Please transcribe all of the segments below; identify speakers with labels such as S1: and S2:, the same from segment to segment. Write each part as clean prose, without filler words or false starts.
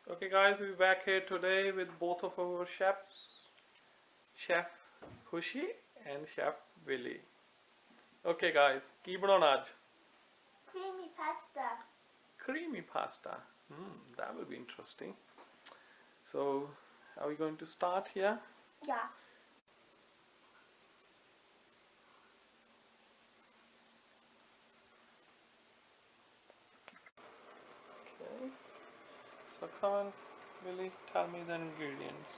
S1: Okay guys, we're back here today with both of our chefs, Chef Khushi and Chef Willy. Okay guys, ਕੀ ਬਣਾਉਣਾ ਅੱਜ?
S2: Creamy pasta.
S1: Creamy pasta. That will be interesting. So, are we going to start here?
S2: Yeah.
S1: Okay. So come on, Willy, tell me the ingredients.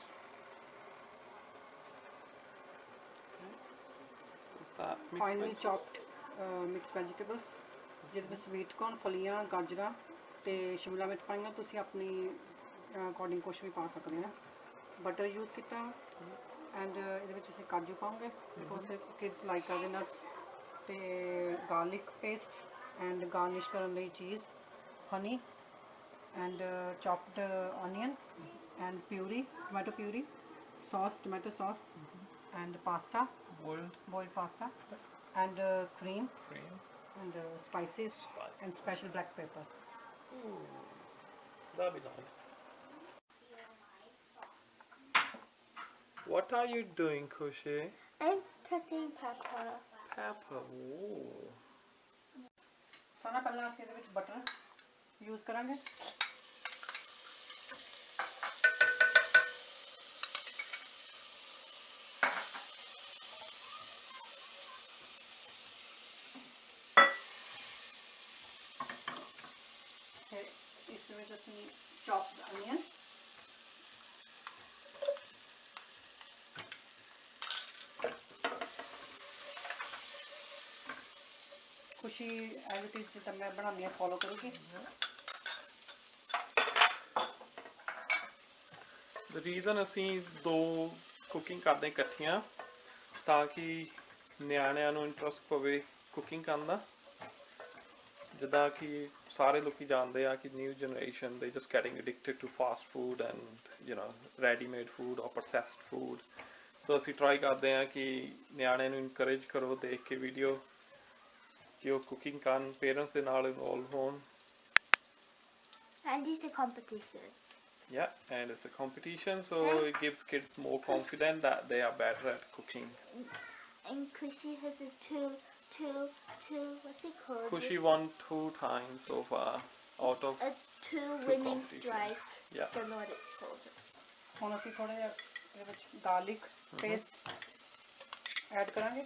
S1: Is that mixed
S3: finely
S1: veg?
S3: chopped mixed vegetables ਜਿਹਦੇ ਵਿੱਚ sweet corn ਫਲੀਆਂ ਗਾਜਰਾਂ ਤੇ ਸ਼ਿਮਲਾ ਮਿਰਚ ਪਾਈਆਂ ਤੁਸੀਂ ਆਪਣੀ according ਕੁਛ ਵੀ ਪਾ ਸਕਦੇ ਆ ਬਟਰ ਯੂਜ਼ ਕੀਤਾ ਐਂਡ ਇਹਦੇ ਵਿੱਚ ਅਸੀਂ ਕਾਜੂ ਪਾਉਂਗੇ ਬਿਕੋਜ਼ ਕਿਡਸ ਲਾਈਕ ਕਰਦੇ ਨਟਸ ਤੇ ਗਾਰਲਿਕ ਪੇਸਟ ਐਂਡ ਗਾਰਨਿਸ਼ ਕਰਨ ਲਈ ਚੀਜ਼ ਹਨੀ and chopped onion and puree tomato puree sauce tomato sauce and pasta boiled pasta and cream and spices and special black pepper.
S1: Ooh, that'd be nice. What are you doing, Khushi?
S2: I'm cutting pepper.
S1: Pepper. Ooh.
S3: ਸਾਰਾ ਪਹਿਲਾਂ ਅਸੀਂ ਇਹਦੇ ਵਿੱਚ butter use ਕਰਾਂਗੇ ਤੇ ਇਸ ਵਿੱਚ ਅਸੀਂ chopped onion ਖੁਸ਼ੀ ਐਵਿਟੀਜ਼ ਜਿੱਦਾਂ ਮੈਂ ਬਣਾਉਂਦੀ ਹਾਂ ਫੋਲੋ ਕਰੂਗੀ
S1: The reason ਅਸੀਂ ਦੋ ਕੁਕਿੰਗ ਕਰਦੇ ਇਕੱਠੀਆਂ ਤਾਂ ਕਿ ਨਿਆਣਿਆਂ ਨੂੰ ਇੰਟਰਸਟ ਪਵੇ ਕੁਕਿੰਗ ਕਰਨ ਦਾ ਜਿੱਦਾਂ ਕਿ ਸਾਰੇ ਲੋਕੀ ਜਾਣਦੇ ਆ ਕਿ new generation they just getting addicted to fast food and ready made food or processed food so ਅਸੀਂ ਟਰਾਈ ਕਰਦੇ ਆ ਕਿ ਨਿਆਣਿਆਂ ਨੂੰ ਇਨਕਰੇਜ ਕਰੋ ਦੇਖ ਕੇ ਵੀਡੀਓ ਕਿ ਉਹ ਕੁਕਿੰਗ ਕਰਨ ਪੇਰੈਂਟਸ ਦੇ ਨਾਲ ਇਨਵੋਲਵ ਹੋਣ
S2: And it's a competition.
S1: Yeah, and it's a competition, so it gives kids more confident that they are better at cooking.
S2: And Kushi has a what's it called?
S1: Khushi won 2 times so far out of
S2: A two winning
S1: competitions.
S2: strike.
S1: Yeah.
S2: Don't know what it's called.
S3: ਹੁਣ ਅਸੀਂ ਥੋੜਾ ਜਿਹਾ ਇਹਦੇ ਵਿੱਚ garlic paste add ਕਰਾਂਗੇ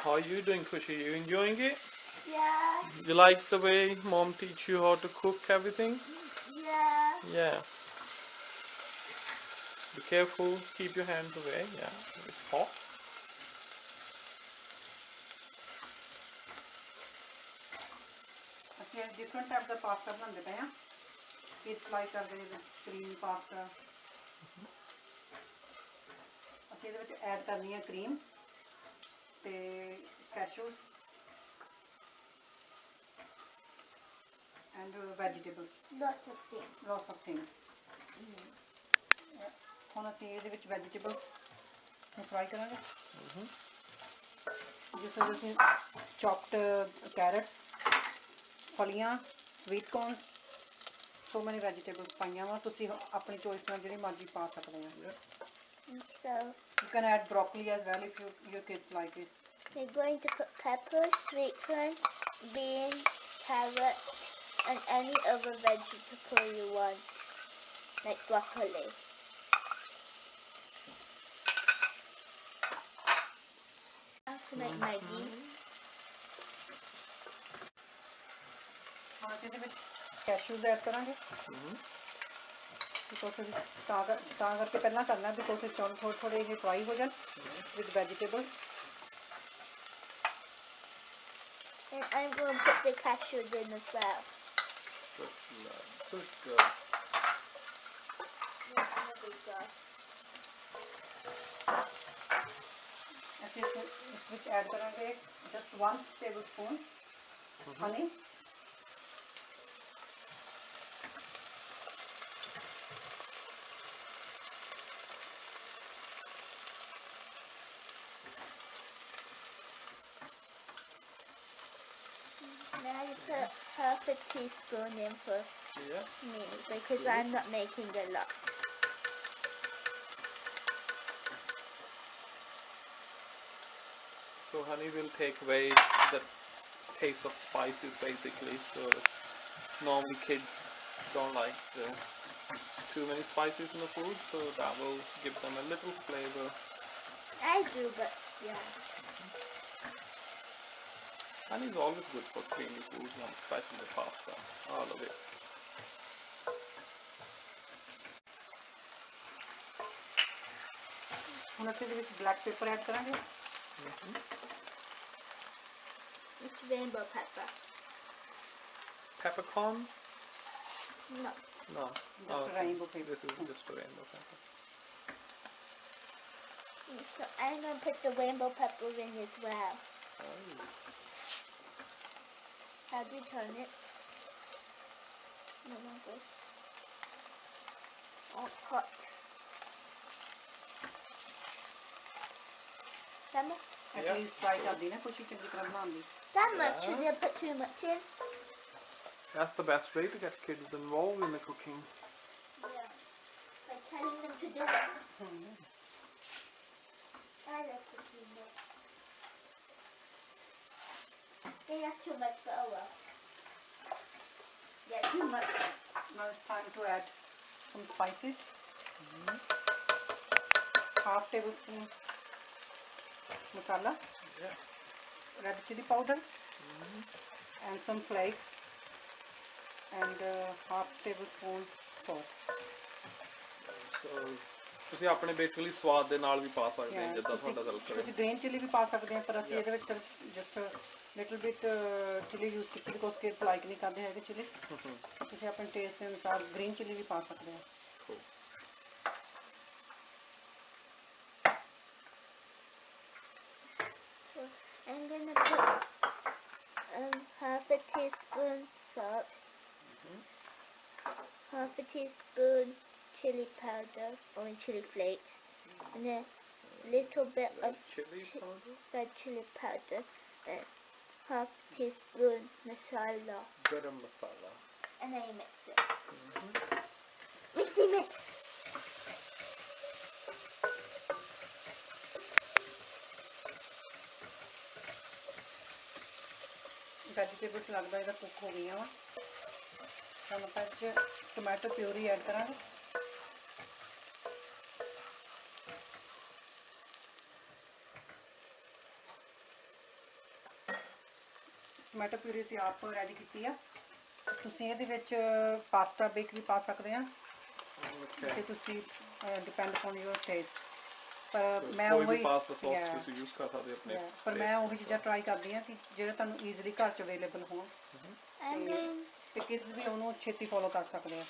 S1: How are you doing, Khushi? You enjoying it?
S2: Yeah.
S1: You like the way mom teach you how to cook everything?
S2: Yeah.
S1: Yeah. Be careful, keep your hands away. Yeah, it's hot.
S3: ਅਸੀਂ different type ਦਾ pasta ਬਣਾਉਂਦੇ ਪਏ ਹਾਂ kids like ਕਰਦੇ ਜਿਵੇਂ cream pasta ਅਸੀਂ ਇਹਦੇ ਵਿੱਚ add ਕਰਨੀ ਹੈ ਕਰੀਮ ਤੇ cashews and vegetables
S2: Lots of things.
S3: Lots of things ਹੁਣ ਅਸੀਂ ਇਹਦੇ ਵਿੱਚ ਵੈਜੀਟੇਬਲਸ ਨੂੰ ਫਰਾਈ ਕਰਾਂਗੇ ਜਿਸ ਵਿੱਚ ਅਸੀਂ chopped carrots ਫਲੀਆਂ ਸਵੀਟ ਕੋਰਨ ਸੋ ਮੈਨੀ ਵੈਜੀਟੇਬਲਸ ਪਾਈਆਂ ਵਾ ਤੁਸੀਂ ਆਪਣੀ ਚੋਇਸ ਨਾਲ ਜਿਹੜੀ ਮਰਜ਼ੀ ਪਾ ਸਕਦੇ ਆ
S2: And so
S3: You can add broccoli as well if your kids like it.
S2: we're going to put pepper, sweet corn, beans, carrot, and any other vegetable you want, like broccoli. To make Maggi.
S3: ਹੁਣ ਅਸੀਂ ਇਹਦੇ ਵਿੱਚ ਕੈਸ਼ੂਜ਼ add ਕਰਾਂਗੇ because ਤਾਂ ਕਰਕੇ ਪਹਿਲਾਂ ਕਰਨਾ because ਇਹ ਥੋੜੇ ਜਿਹੇ ਫਰਾਈ ਹੋ ਜਾਣ with vegetables
S2: And I'm going to put the cashews in as well.
S1: Good girl.
S3: ਅਸੀਂ ਇਸ ਵਿੱਚ ਐਡ ਕਰਾਂਗੇ just 1 tablespoon honey
S2: Now you put half a teaspoon in for
S1: Yeah.
S2: me because I'm not making a lot.
S1: So honey will take away the taste of spices basically. So normally kids don't like too many spices in the food, so that will give them a little flavor.
S2: I do, but yeah.
S1: Honey is always good for creamy food, and especially the pasta. I love it.
S3: ਹੁਣ ਅਸੀਂ ਇਹਦੇ ਵਿੱਚ black paper add ਕਰਾਂਗੇ
S2: It's rainbow pepper.
S1: Peppercorn?
S2: No.
S1: No.
S3: Just rainbow pepper.
S1: This is just a rainbow pepper.
S2: So I'm going to put the rainbow pepper in as well.
S1: Oh.
S2: How do you turn it? No, no, good. Oh, it's hot. That much?
S3: At least try ਕਰਦੀ ਨਾ ਕੁਛ ਚੰਗੀ ਤਰ੍ਹਾਂ ਬਣਾਉਣ ਦੀ
S2: That much?
S1: Yeah.
S2: Should you put too much in?
S1: That's the best way to get kids involved in the cooking.
S2: Yeah. By telling them to do it. I love cooking though. They have too much, but oh well. Yeah, too much.
S3: now it's time to add some spices half tablespoon masala
S1: Yeah.
S3: red chili powder and some flakes and half tablespoon salt.
S1: So ਤੁਸੀਂ ਆਪਣੇ basically ਸਵਾਦ ਦੇ ਨਾਲ ਵੀ ਪਾ ਸਕਦੇ ਹੋ ਜਿੱਦਾਂ ਤੁਹਾਡਾ ਦਿਲ ਕਰੇ.
S3: ਤੁਸੀਂ ਗ੍ਰੀਨ ਚਿਲੀ ਵੀ ਪਾ ਸਕਦੇ ਆ ਪਰ ਅਸੀਂ ਇਹਦੇ ਵਿੱਚ ਸਿਰਫ just little bit chilli use ਕੀਤੀ ਬਿਕੋਜ਼ ਕਿਡਸ ਲਾਈਕ ਨਹੀਂ ਕਰਦੇ ਹੈਗੇ ਚਿਲੀ ਤੁਸੀਂ ਆਪਣੇ ਟੇਸਟ ਦੇ ਅਨੁਸਾਰ ਗ੍ਰੀਨ ਚਿਲੀ ਵੀ ਪਾ ਸਕਦੇ ਆ.
S1: Cool.
S2: I'm gonna put half a teaspoon salt, half a teaspoon chili powder or chili flakes, and a little bit of
S1: Chili powder?
S2: red chili powder, and half teaspoon masala,
S1: Garam masala.
S2: and then you mix it. Mixy mix.
S3: Vegetables ਲੱਗਦਾ ਇਹਦਾ cook ਹੋ ਗਈਆਂ ਵਾ ਹੁਣ ਆਪਾਂ ਇਹ 'ਚ tomato puree add ਕਰਾਂਗੇ ਟੋਮੈਟੋ ਪਿਊਰੀ ਅਸੀਂ ਆਪ ਰੈਡੀ ਕੀਤੀ ਆ ਤੁਸੀਂ ਇਹਦੇ ਵਿੱਚ ਪਾਸਤਾ ਬੇਕ ਵੀ ਪਾ ਸਕਦੇ ਆ ਤੇ ਤੁਸੀਂ ਡਿਪੈਂਡ ਔਨ ਯੋਰ ਟੇਸਟ ਪਰ ਮੈਂ
S1: ਕੋਈ ਵੀ
S3: ਉਹੀ
S1: ਪਾਸਤਾ ਸੌਸ ਤੁਸੀਂ ਯੂਜ਼ ਕਰ ਸਕਦੇ ਹੋ ਆਪਣੇ
S3: ਪਰ ਮੈਂ ਉਹੀ ਚੀਜ਼ਾਂ ਟਰਾਈ ਕਰਦੀ ਆ ਕਿ ਜਿਹੜੇ ਤੁਹਾਨੂੰ ਈਜ਼ੀਲੀ ਘਰ 'ਚ ਅਵੇਲੇਬਲ ਹੋਣ
S2: I'm going,
S3: ਤੇ ਕਿਡਸ ਵੀ ਉਹਨੂੰ ਛੇਤੀ ਫੋਲੋ ਕਰ ਸਕਦੇ ਆ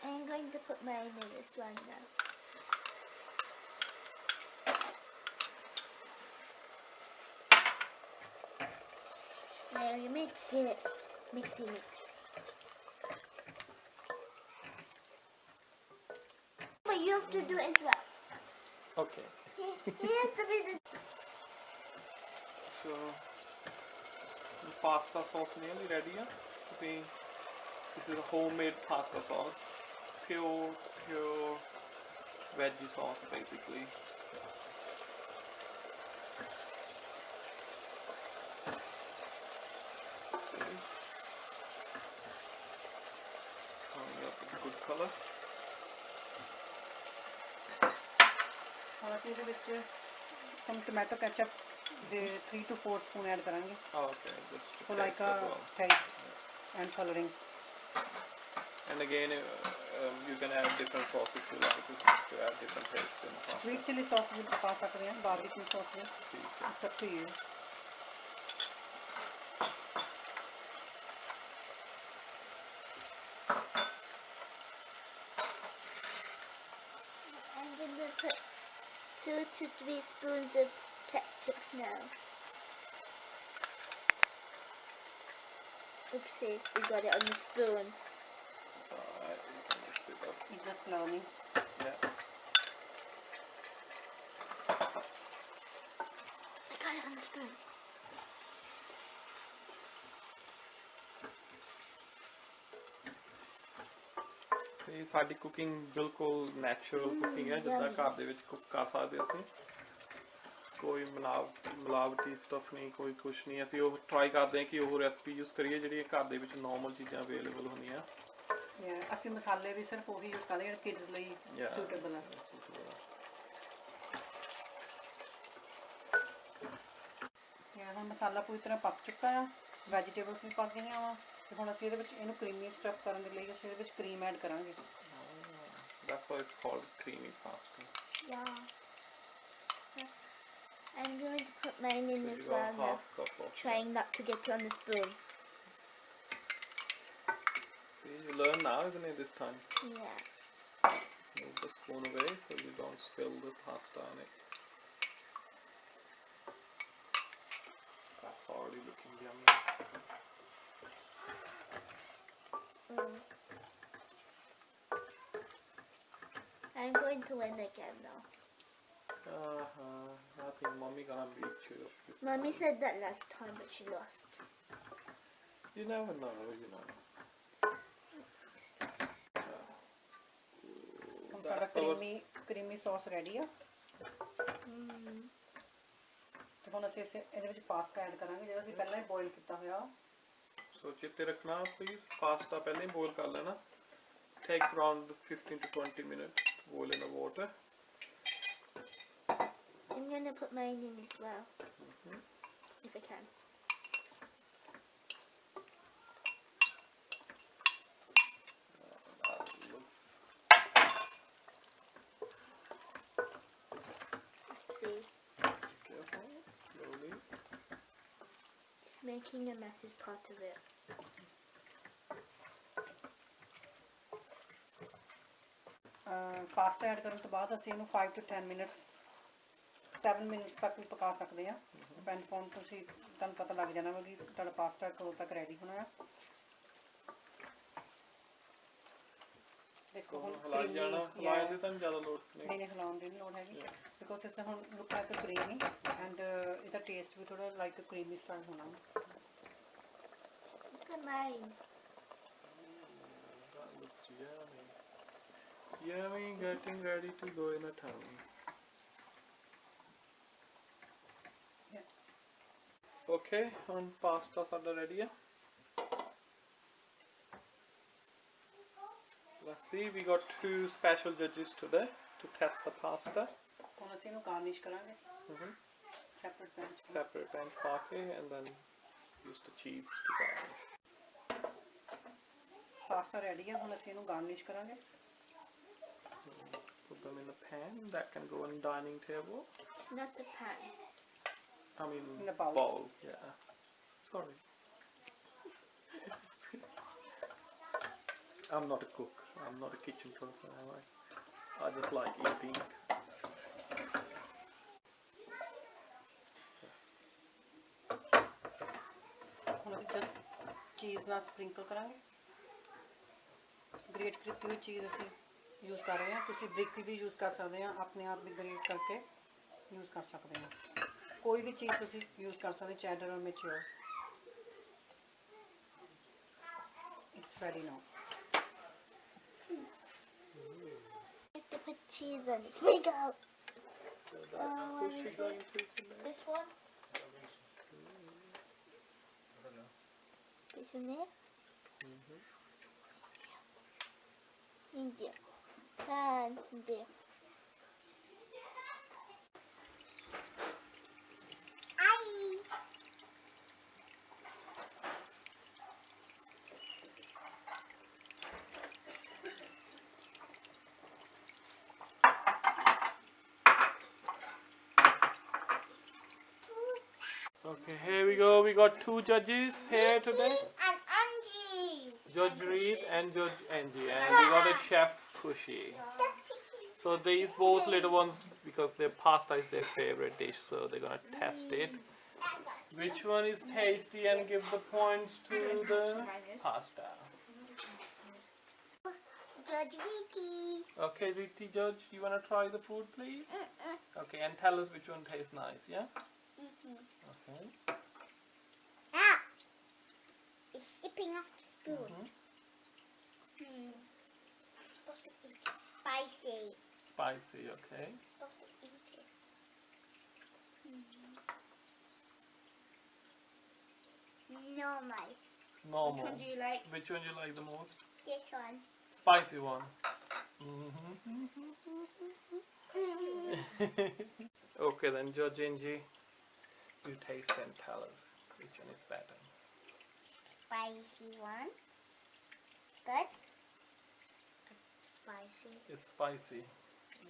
S2: I'm going to put mine in this one now. Now you mix it. Mixy mix. But you have to do it as well.
S1: Okay.
S2: He has to be the...
S1: So pasta sauce nearly ready है. See, this is a homemade pasta sauce, pure veggie sauce basically. Okay. It's coming up with a good color.
S3: ਹੁਣ ਅਸੀਂ ਇਹਦੇ ਵਿੱਚ some tomato ketchup ਦੇ 3 to 4 spoon add ਕਰਾਂਗੇ
S1: Oh, okay, just to
S3: for like
S1: taste
S3: a
S1: as well.
S3: taste and coloring.
S1: And again, you can add different sauce if you like to add different taste in pasta.
S3: Sweet chili sauce ਵੀ ਪਾ ਸਕਦੇ ਹਾਂ barbecue sauce we it's up to you.
S2: I'm going to put 2 to 3 spoons of ketchup now. Oopsie, we got it on the spoon.
S1: Alright, you can mix it up.
S3: It's just learning.
S1: Yeah.
S2: I got it on the spoon.
S1: ਇਹ ਸਾਡੀ cooking ਬਿਲਕੁਲ natural cooking ਹੈ, ਜਿੱਦਾਂ ਘਰ ਦੇ ਵਿੱਚ cook ਕਰ ਸਕਦੇ ਅਸੀਂ। ਕੋਈ ਮਿਲਾਵਟੀ ਸਟਫ ਨਹੀਂ, ਕੋਈ ਕੁਛ ਨਹੀਂ। ਅਸੀਂ ਉਹ ਟਰਾਈ ਕਰਦੇ ਹਾਂ ਕਿ ਉਹ ਰੈਸਪੀ ਯੂਜ਼ ਕਰੀਏ ਜਿਹੜੀਆਂ ਘਰ ਦੇ ਵਿੱਚ ਨੋਰਮਲ ਚੀਜ਼ਾਂ ਅਵੇਲੇਬਲ ਹੁੰਦੀਆਂ।
S3: ਅਸੀਂ ਮਸਾਲੇ ਵੀ ਸਿਰਫ ਉਹੀ ਯੂਜ਼ ਕਰਦੇ ਜਿਹੜੇ ਕਿਡਸ ਲਈ ਸੂਟੇਬਲ ਹੈ। ਹੁਣ ਮਸਾਲਾ ਪੂਰੀ ਤਰ੍ਹਾਂ ਪੱਕ ਚੁੱਕਾ ਆ, ਵੈਜੀਟੇਬਲਸ ਵੀ ਪੱਕ ਗਈਆਂ ਵਾ, ਤੇ ਹੁਣ ਅਸੀਂ ਇਹਦੇ ਵਿੱਚ ਇਹਨੂੰ ਕਰੀਮੀ ਸਟਫ ਕਰਨ ਦੇ ਲਈ ਅਸੀਂ ਇਹਦੇ ਵਿੱਚ ਕਰੀਮ ਐਡ ਕਰਾਂਗੇ।
S1: That's why it's called creamy pasta.
S2: Yeah. I'm going to put mine in
S1: So
S2: as
S1: you got
S2: well now.
S1: half cup of
S2: Trying not to get it on the spoon.
S1: See, you learn now, isn't it, this time?
S2: Yeah.
S1: Move the spoon away so you don't spill the pasta on it. That's already looking yummy.
S2: I'm going to win again now.
S1: I think mommy gonna beat you up this
S2: Mommy
S1: time.
S2: said that last time, but she lost.
S1: You never know, you know.
S3: ਹੁਣ ਸਾਡਾ creamy sauce ready ਆ। ਤੇ ਹੁਣ ਅਸੀਂ ਇਹਦੇ ਵਿੱਚ pasta add ਕਰਾਂਗੇ ਜਿਹੜਾ ਅਸੀਂ ਪਹਿਲਾਂ ਹੀ ਬੋਇਲ ਕੀਤਾ ਹੋਇਆ।
S1: So ਚਿੱਤੇ ਰੱਖਣਾ please, ਪਾਸਤਾ ਪਹਿਲਾਂ ਹੀ boil ਕਰ ਲੈਣਾ। Takes around 15 to 20 minutes to boil in the water.
S2: I'm going to put mine in as well, if I can.
S1: That looks...
S2: See,
S1: Careful, slowly.
S2: just making a mess is part of it.
S3: Pasta add ਕਰਨ ਤੋਂ ਬਾਅਦ ਅਸੀਂ ਇਹਨੂੰ 5 to 10 minutes 7 minutes ਤੱਕ ਵੀ ਪਕਾ ਸਕਦੇ ਹਾਂ। Depend on ਤੁਸੀਂ ਤੁਹਾਨੂੰ ਪਤਾ ਲੱਗ ਜਾਣਾ ਵਾ ਕਿ ਤੁਹਾਡਾ ਪਾਸਤਾ ਕਦੋਂ ਤੱਕ ਰੈਡੀ ਹੋਣਾ ਹੈ। ਦੇਖੋ ਹੁਣ
S1: ਹਿਲਾਈ ਜਾਣਾ, ਹਿਲਾਈ ਦੇ ਤਾਂ ਜ਼ਿਆਦਾ ਲੋੜ ਨਹੀਂ।
S3: ਨਹੀਂ ਹਿਲਾਉਣ ਦੀ ਲੋੜ ਹੈਗੀ ਬਿਕੋਜ਼ ਇਸ ਦਾ ਹੁਣ ਲੁੱਕ ਲਾਈਕ ਕਰੀਮੀ ਐਂਡ ਇਹਦਾ ਟੇਸਟ ਵੀ ਥੋੜਾ ਲਾਈਕ ਕਰੀਮੀ ਸਟਾਰਟ ਹੋਣਾ।
S2: Look at mine.
S1: That looks yummy. Yummy, getting ready to go in a tummy. Okay, ਹੁਣ ਪਾਸਤਾ ਸਾਡਾ ready ਹੈ। Let's see, we got 2 special judges today to test the pasta.
S3: ਹੁਣ ਅਸੀਂ ਇਹਨੂੰ garnish ਕਰਾਂਗੇ separate PAN 'ਚ।
S1: Separate pan ਪਾ ਕੇ and then use the cheese to garnish.
S3: Pasta ready ਹੈ, ਹੁਣ ਅਸੀਂ ਇਹਨੂੰ ਗਾਰਨਿਸ਼ ਕਰਾਂਗੇ।
S1: Put them in a pan that can go on dining table.
S2: It's not the pan.
S1: I mean
S3: In a bowl.
S1: bowl, yeah. Sorry. I'm not a cook. I'm not a kitchen person, am I? I just like eating.
S3: ਹੁਣ ਅਸੀਂ just ਚੀਜ਼ ਨਾਲ sprinkle ਕਰਾਂਗੇ। Great ਕੀਤੀ ਹੋਈ ਚੀਜ਼ ਅਸੀਂ use ਕਰ ਰਹੇ ਹਾਂ। ਤੁਸੀਂ ਬ੍ਰਿਕ ਵੀ ਯੂਜ਼ ਕਰ ਸਕਦੇ ਆ, ਆਪਣੇ ਆਪ ਵੀ ਗ੍ਰੇਟ ਕਰਕੇ ਯੂਜ਼ ਕਰ ਸਕਦੇ ਆ। ਕੋਈ ਵੀ ਚੀਜ਼ ਤੁਸੀਂ ਯੂਜ਼ ਕਰ ਸਕਦੇ, ਚੈਡਰ ਔਰ mature. It's ready now.
S2: I have to put cheese on it. Freak out.
S1: So that's
S2: what
S1: who's
S2: is
S1: she going to today?
S2: This one. This one there. And there. And there.
S1: Okay, here we go. We got 2 judges here today.
S2: And Angie.
S1: Judge Reed and Judge Angie. And we got a chef Kushi. So these both little ones, because their pasta is their favorite dish, so they're gonna test it. Which one is tasty and give the points to the pasta.
S2: Judge Vicky.
S1: Okay, Riti Judge, you wanna try the food, please? Okay, and tell us which one tastes nice, yeah? Okay.
S2: Ah! It's slipping off the spoon. Supposed supposed to eat it spicy.
S1: Spicy, okay.
S2: Supposed to eat it. Normal.
S1: Normal.
S2: Which one do you like?
S1: So which one you like the most?
S2: This one.
S1: Spicy one. Okay, then Georginji, you taste and tell us which one is better.
S2: Spicy one. Good. Spicy.
S1: It's spicy.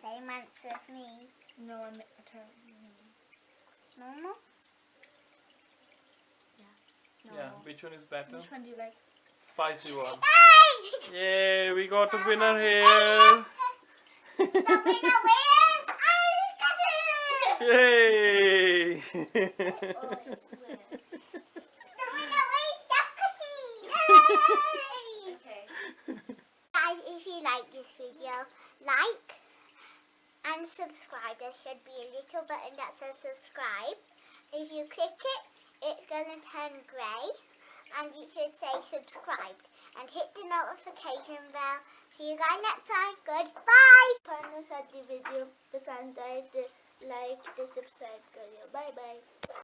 S2: Same answer as me.
S4: No, I'm
S2: Normal?
S1: Yeah, which one is better?
S4: Which one do you like?
S1: Spicy one.
S2: Hey!
S1: Yay, we got a winner here.
S2: The winner wins!
S1: Yay!
S2: The winner wins Jacuzzi!
S4: Okay.
S2: Guys, if you like this video, like and subscribe. There should be a little button that says subscribe. If you click it, it's going to turn grey and it should say subscribed. And hit the notification bell. See you guys next time. Goodbye! ਤੁਹਾਨੂੰ ਸਾਡੀ video ਪਸੰਦ ਆਏ ਤੇ like ਤੇ subscribe ਕਰਿਓ. Bye bye.